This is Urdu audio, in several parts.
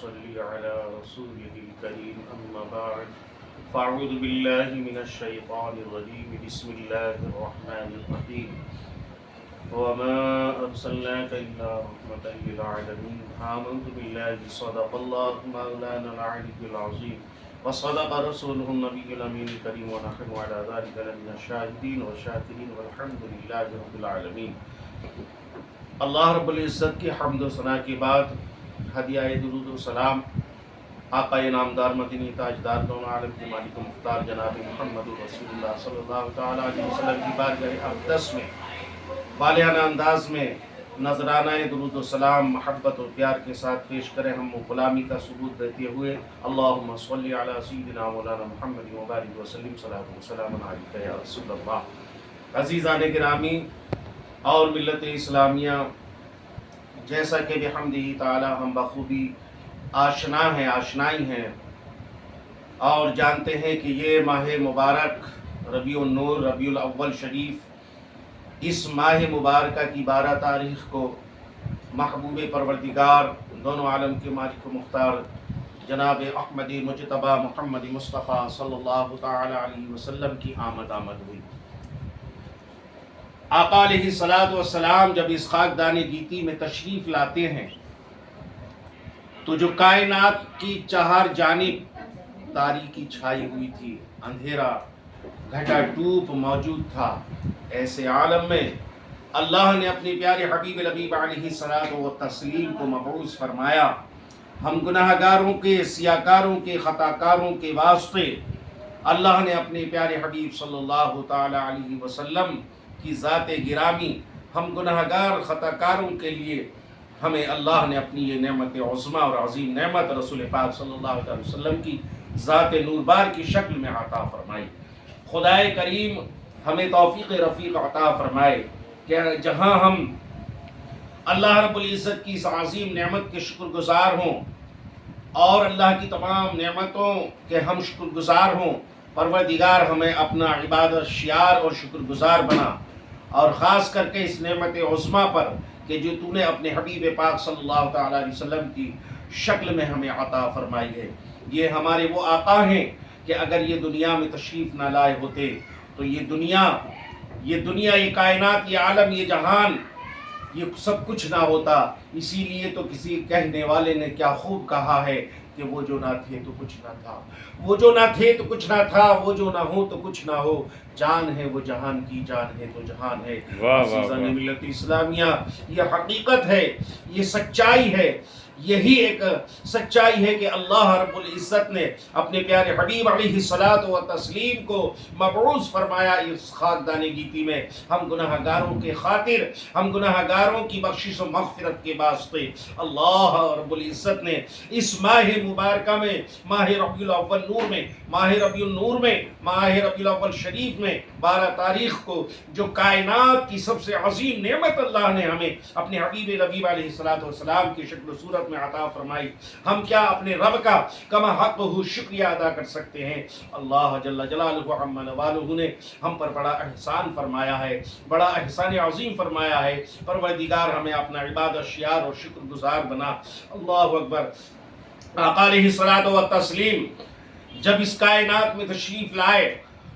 صل على رسوله الكريم أما بعد فأعوذ بالله من الشيطان الرجيم بسم الله الرحمن الرحيم وما أرسلناك إلا رحمة للعالمين آمنت بالله صدق الله مولانا العلي العظيم وصدق رسوله النبي الأمين الكريم ونحن على ذلك لمن الشاهدين والشاكرين والحمد لله رب العالمين۔ اللہ رب العزت کی حمد و ثنا کے بعد ہدیہ درود و سلام آقا نامدار مدینی تاجدار دون عالم کے مالک و مختار جناب محمد رسول اللہ صلی اللہ تعالیٰ علیہ وسلم کی بارگاہ اقدس میں والہانہ انداز میں نذرانہ درود و سلام محبت و پیار کے ساتھ پیش کریں ہم غلامی کا ثبوت دیتے ہوئے اللہم صلی علی سیدنا مولانا محمد مبارک وسلم صلاۃ و سلام علیک یا رسول اللہ۔ عزیزان گرامی اور ملت اسلامیہ، جیسا کہ بحمدہ تعالی ہم بخوبی آشنائی ہیں اور جانتے ہیں کہ یہ ماہ مبارک ربیع النور ربیع الاول شریف، اس ماہ مبارکہ کی 12 تاریخ کو محبوب پروردگار دونوں عالم کے مالک و مختار جناب احمد مجتبی محمد مصطفیٰ صلی اللہ تعالی علیہ وسلم کی آمد ہوئی۔ آقا علیہ الصلوۃ والسلام جب اس خاکدان گیتی میں تشریف لاتے ہیں تو جو کائنات کی چہار جانب تاریکی چھائی ہوئی تھی، اندھیرا گھٹا ٹوپ موجود تھا، ایسے عالم میں اللہ نے اپنے پیارے حبیب لبیب علیہ الصلوۃ والتسلیم کو مبعوث فرمایا۔ ہم گناہ گاروں کے، سیاکاروں کے، خطا کاروں کے واسطے اللہ نے اپنے پیارے حبیب صلی اللہ تعالی علیہ وسلم کی ذات گرامی، ہم گناہ گار خطا کاروں کے لیے ہمیں اللہ نے اپنی یہ نعمت عظمیٰ اور عظیم نعمت رسول پاک صلی اللہ علیہ وسلم کی ذات نوربار کی شکل میں عطا فرمائی۔ خدائے کریم ہمیں توفیق رفیق عطا فرمائے کہ جہاں ہم اللہ رب العزت کی اس عظیم نعمت کے شکر گزار ہوں اور اللہ کی تمام نعمتوں کے ہم شکر گزار ہوں، پروردگار ہمیں اپنا عبادت شیار اور شکر گزار بنا، اور خاص کر کے اس نعمت عظمیٰ پر کہ جو تو نے اپنے حبیب پاک صلی اللہ تعالیٰ علیہ وسلم کی شکل میں ہمیں عطا فرمائی ہے۔ یہ ہمارے وہ آقا ہیں کہ اگر یہ دنیا میں تشریف نہ لائے ہوتے تو یہ دنیا، یہ کائنات، یہ عالم، یہ جہان، یہ سب کچھ نہ ہوتا۔ اسی لیے تو کسی کہنے والے نے کیا خوب کہا ہے کہ وہ جو نہ تھے تو کچھ نہ تھا، وہ جو نہ تھے تو کچھ نہ تھا، وہ جو نہ ہو تو کچھ نہ ہو، جان ہے وہ جہان کی، جان ہے تو جہان ہے۔ عزیزان ملت اسلامیہ، یہ حقیقت ہے، یہ سچائی ہے، یہی ایک سچائی ہے کہ اللہ رب العزت نے اپنے پیارے حبیب علیہ الصلوۃ والتسلیم کو مبعوث فرمایا اس خاکدان گیتی میں، ہم گناہ گاروں کے خاطر، ہم گناہ گاروں کی بخشش و مغفرت کے واسطے اللہ رب العزت نے اس ماہ مبارکہ میں، ماہ ربیع الاول نور میں، ماہ ربیع النور میں، ماہ ربیع الاول شریف میں 12 تاریخ کو جو کائنات کی سب سے عظیم نعمت اللہ نے ہمیں اپنے حبیب لبیب علیہ الصلوۃ والسلام کی شکل و صورت میں عطا فرمائی، ہم کیا اپنے رب کا کما حق شکریہ ادا کر سکتے ہیں؟ اللہ جل جلالہ عم نوالہ نے ہم پر بڑا احسان فرمایا ہے، بڑا احسان عظیم فرمایا ہے۔ پروردگار ہمیں اپنا عبادت شیار اور شکر گزار بنا۔ اللہ اکبر۔ آقا علیہ الصلوۃ والتسلیم جب اس کائنات میں تشریف لائے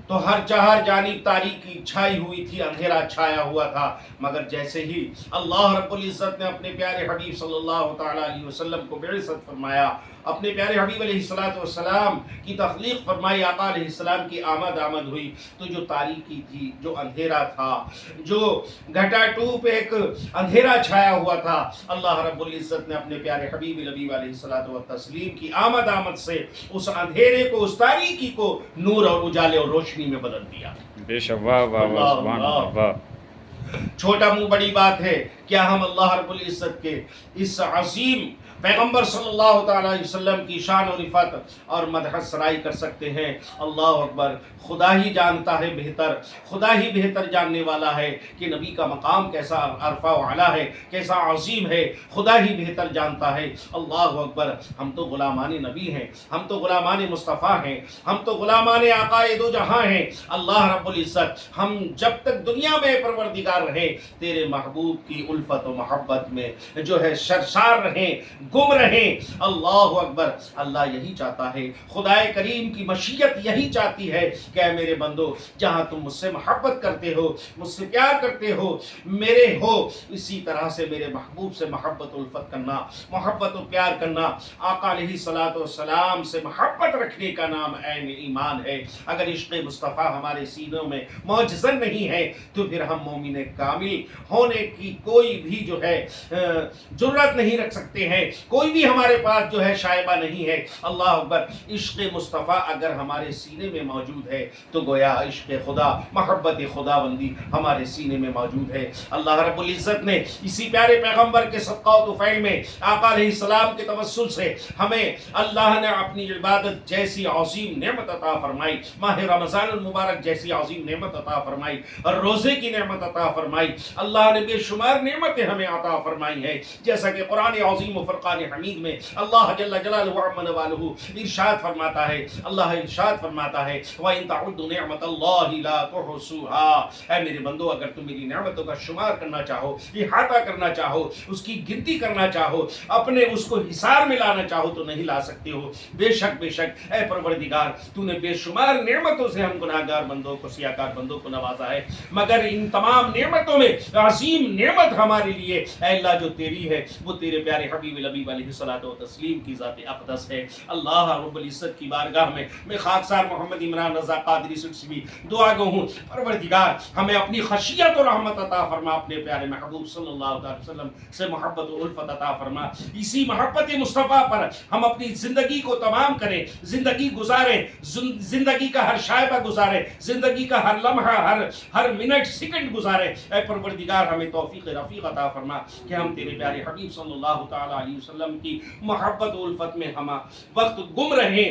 تو ہر چہار جانب تاریکی چھائی ہوئی تھی، اندھیرا چھایا ہوا تھا، مگر جیسے ہی اللہ رب العزت نے اپنے پیارے حبیب صلی اللہ تعالیٰ علیہ وسلم کو بعثت فرمایا، اپنے پیارے حبیب علیہ الصلوۃ والسلام کی تخلیق فرمائی، آقا علیہ السلام کی آمد ہوئی، تو جو تاریکی تھی، جو اندھیرا تھا، جو گھٹا ٹوپ ایک اندھیرا چھایا ہوا تھا، اللہ رب العزت نے اپنے پیارے حبیب نبی علیہ الصلوۃ والتسلیم کی آمد سے اس اندھیرے کو، اس تاریکی کو نور اور اجالے اور روشنی میں بدل دیا۔ بے شک، واہ واہ واہ، سبحان اللہ، واہ۔ چھوٹا منہ بڑی بات ہے، کیا ہم اللہ رب العزت کے اس عظیم پیغمبر صلی اللہ تعالیٰ علیہ وسلم کی شان و رفعت اور مدح سرائی کر سکتے ہیں؟ اللہ اکبر۔ خدا ہی جانتا ہے بہتر، خدا ہی بہتر جاننے والا ہے کہ نبی کا مقام کیسا عرفہ و اعلیٰ ہے، کیسا عظیم ہے، خدا ہی بہتر جانتا ہے۔ اللہ اکبر۔ ہم تو غلامان نبی ہیں، ہم تو غلامان مصطفیٰ ہیں، ہم تو غلامان آقا دو جہاں ہیں۔ اللہ رب العزت ہم جب تک دنیا میں پروردگار رہیں، تیرے محبوب کی الفت و محبت میں جو ہے سرشار رہیں، گم رہیں۔ اللہ اکبر۔ اللہ یہی چاہتا ہے، خدائے کریم کی مشیت یہی چاہتی ہے کہ اے میرے بندو، جہاں تم مجھ سے محبت کرتے ہو، مجھ سے پیار کرتے ہو، میرے ہو، اسی طرح سے میرے محبوب سے محبت و الفت کرنا، محبت و پیار کرنا۔ آقا علیہ الصلوۃ والسلام سے محبت رکھنے کا نام عین ایمان ہے۔ اگر عشق مصطفیٰ ہمارے سینوں میں معجزن نہیں ہے تو پھر ہم مومن کامل ہونے کی کوئی بھی جو ہے جرات نہیں رکھ سکتے ہیں، کوئی بھی ہمارے پاس جو ہے شائبہ نہیں ہے۔ اللہ اکبر۔ عشق مصطفیٰ اگر ہمارے سینے میں موجود ہے تو گویا عشق خدا، محبت خدا بندی ہمارے سینے میں موجود ہے۔ اللہ رب العزت نے اسی پیارے پیغمبر کے صدقہ و طفیل میں آقا علیہ السلام کے توسل سے ہمیں اللہ نے اپنی عبادت جیسی عظیم نعمت عطا فرمائی، ماہ رمضان المبارک جیسی عظیم نعمت عطا فرمائی، اور روزے کی نعمت عطا فرمائی۔ اللہ نے بے شمار نعمتیں ہمیں عطا فرمائی ہیں، جیسا کہ قرآن عظیم و فرقان حمید میں اللہ جل جلالہ وعمن والہ ارشاد فرماتا ہے، اللہ ارشاد فرماتا ہے وَإِن تَعُدُّوا نِعْمَةَ اللَّهِ لَا تُحْصُوهَا۔ اے میرے بندو، اگر تم میری نعمتوں کا شمار کرنا چاہو، احاطہ کرنا چاہو، اس کی گنتی کرنا چاہو، اپنے اس کو حصار میں لانا چاہو تو نہیں لا سکتے ہو۔ بے شک اے پروردگار، تو نے بے شمار نعمتوں سے ہم گناہگار بندوں کو، سیاہکار بندوں کو نوازا ہے، مگر ان تمام نعمتوں میں عظیم نعمت ہمارے لیے اے اللہ جو تیری ہے وہ تیرے پیارے حبیب الحبیب علیہ الصلوۃ والتسلیم کی ذات اقدس ہے۔ اللہ رب العزت کی بارگاہ میں خاکسار محمد عمران رضا قادری سے بھی دعا گو ہوں، پروردگار ہمیں اپنی خشیت و رحمت عطا فرما، اپنے پیارے محبوب صلی اللہ علیہ وسلم سے محبت و الفت عطا فرما۔ اسی محبت مصطفیٰ پر ہم اپنی زندگی کو تمام کریں، زندگی گزاریں، زندگی کا ہر شائبہ گزاریں، زندگی کا ہر لمحہ، ہر منٹ سیکنڈ گزاریں۔ اے پروردگار ہمیں توفیق رفیق عطا فرما کہ ہم تیرے پیارے حبیب صلی اللہ تعالی علیہ وسلم کی محبت و الفت میں ہم وقت گم رہیں۔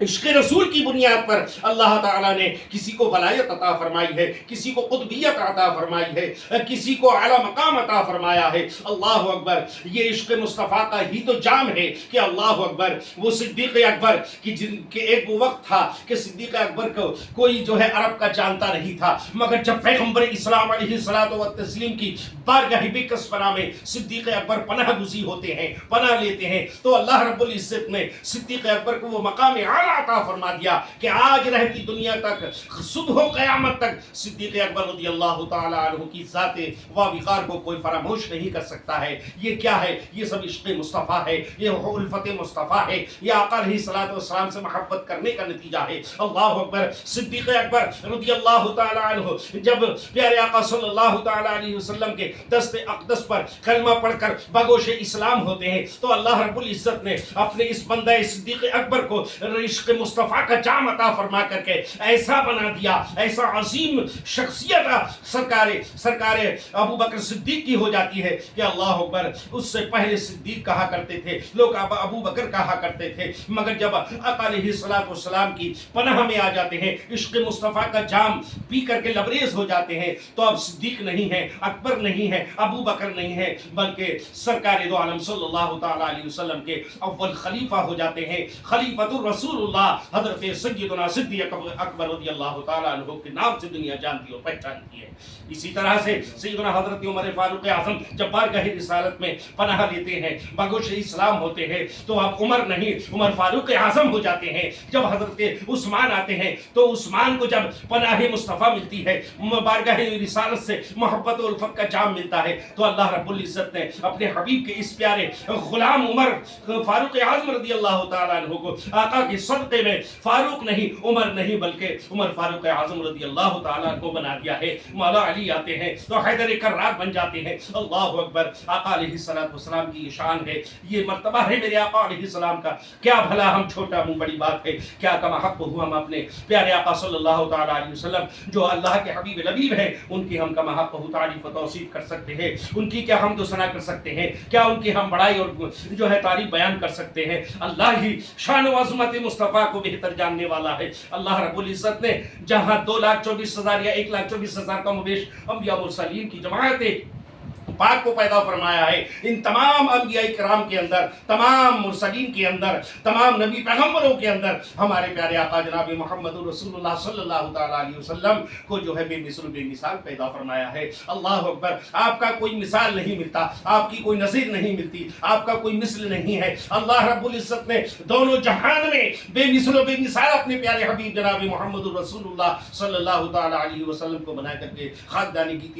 عشق رسول کی بنیاد پر اللہ تعالیٰ نے کسی کو ولایت عطا فرمائی ہے، کسی کو قطبیت عطا فرمائی ہے، کسی کو اعلیٰ مقام عطا فرمایا ہے۔ اللہ اکبر۔ یہ عشق مصطفیٰ کا ہی تو جام ہے کہ اللہ اکبر، وہ صدیق اکبر کی جن کے ایک وہ وقت تھا کہ صدیق اکبر کو کوئی جو ہے عرب کا جانتا نہیں تھا، مگر جب پیغمبر اسلام علیہ الصلوۃ والتسلیم کی بارگاہ بکسفنا میں صدیق اکبر پناہ گزین ہوتے ہیں، پناہ لیتے ہیں، تو اللہ رب العزت نے صدیق اکبر کو وہ مقام اعلیٰ عطا فرما دیا کہ آج رہتی دنیا تک، صبح و قیامت تک صدیق اکبر رضی اللہ تعالی عنہ کی ذات وقار کو کوئی فراموش نہیں کر سکتا ہے۔ یہ کیا ہے؟ یہ سب عشق مصطفیٰ ہے، یہ الفت مصطفیٰ ہے، یہ آقا علیہ الصلوۃ والسلام سے محبت کرنے کا نتیجہ ہے۔ اللہ اکبر۔ صدیق اکبر رضی اللہ تعالی عنہ جب پیارے آقا صلی اللہ تعالی علیہ وسلم کے دست اقدس پر کلمہ پڑھ کر بگوش اسلام ہوتے ہیں تو اللہ رب العزت نے اپنے اس بندہ صدیق اکبر کو عشق مصطفیٰ کا جام عطا فرما کر کے ایسا بنا دیا، ایسا عظیم شخصیت سرکار ابو بکر صدیق کی ہو جاتی ہے کہ اللہ اکبر، اس سے پہلے صدیق کہا کرتے تھے لوگ، ابو بکر کہا کرتے تھے، مگر جب آقا علیہ الصلوۃ والسلام کی پناہ میں آ جاتے ہیں، عشق مصطفیٰ کا جام پی کر کے لبریز ہو جاتے ہیں، تو اب صدیق نہیں ہے، اکبر نہیں ہے، ابو بکر نہیں ہے، بلکہ سرکار دو عالم صلی اللہ تعالی علیہ وسلم کے اول خلیفہ ہو جاتے ہیں، خلیفۃ الرسول اللہ حضرت سیدنا صدیق اکبر رضی اللہ تعالیٰ عنہ کے نام سے دنیا جانتی اور پہچانتی ہے۔ اسی طرح سے سیدنا حضرت عمر فاروق اعظم جب بارگاہ رسالت میں پناہ لیتے ہیں، بگوش اسلام ہوتے ہیں، تو اب عمر نہیں، عمر فاروق اعظم ہو جاتے ہیں۔ جب حضرت عثمان آتے ہیں تو عثمان کو جب پناہ مصطفیٰ ملتی ہے، بارگاہ رسالت سے محبت و الفت کا جام ملتا ہے، تو اللہ رب العزت نے اپنے حبیب کے اس پیارے غلام عمر فاروق اعظم رضی اللہ تعالیٰ عنہ کو آقا کے صدقے میں فاروق نہیں، عمر نہیں، بلکہ عمر فاروق اعظم رضی اللہ تعالیٰ عنہ بنا دیا ہے۔ مولا علی آتے ہیں تو حیدر کرار بن جاتے ہیں۔ اللہ اکبر۔ آقا علیہ الصلوۃ والسلام کی یہ شان ہے، یہ مرتبہ ہے میرے آقا علیہ السلام کا۔ کیا بھلا ہم چھوٹا منہ بڑی بات ہے، کیا کم حق ہوا ہم اپنے پیارے آقا صلی اللہ تعالی علیہ وسلم جو اللہ کے حبیب لبیب ہیں، ان کی ہم کم حق تعریف و توصیف کر سکتے ہیں، ان کی کیا حمد و ثنا کر سکتے ہیں، کیا ان کی ہم بڑائی اور جو ہے تعریف بیان کر سکتے ہیں؟ اللہ ہی شان و عظمت مصطفیٰ کو بہتر جاننے والا ہے۔ اللہ رب العزت نے جہاں 2,24,000 یا 1,24,000 کم و بیش انبیاء مرسلین کی جماعتیں پاک کو پیدا فرمایا ہے. ان تمام انبیاء کرام کے اندر، تمام مرسلین کے اندر، تمام نبی پیغمبروں کے اندر ہمارے پیارے آقا جناب محمد رسول اللہ صلی اللہ تعالیٰ علیہ وسلم کو جو ہے بے مثل بے مثال پیدا فرمایا ہے. اللہ اکبر. آپ کا کوئی مثال نہیں ملتا، آپ کی کوئی نظیر نہیں ملتی، آپ کا کوئی مثل نہیں ہے. اللہ رب العزت نے دونوں جہان میں بے مثل و بے مثال اپنے پیارے حبیب جناب محمد رسول اللہ صلی اللہ تعالیٰ علیہ وسلم کو بنا کر کے خاکدانی کی تھی.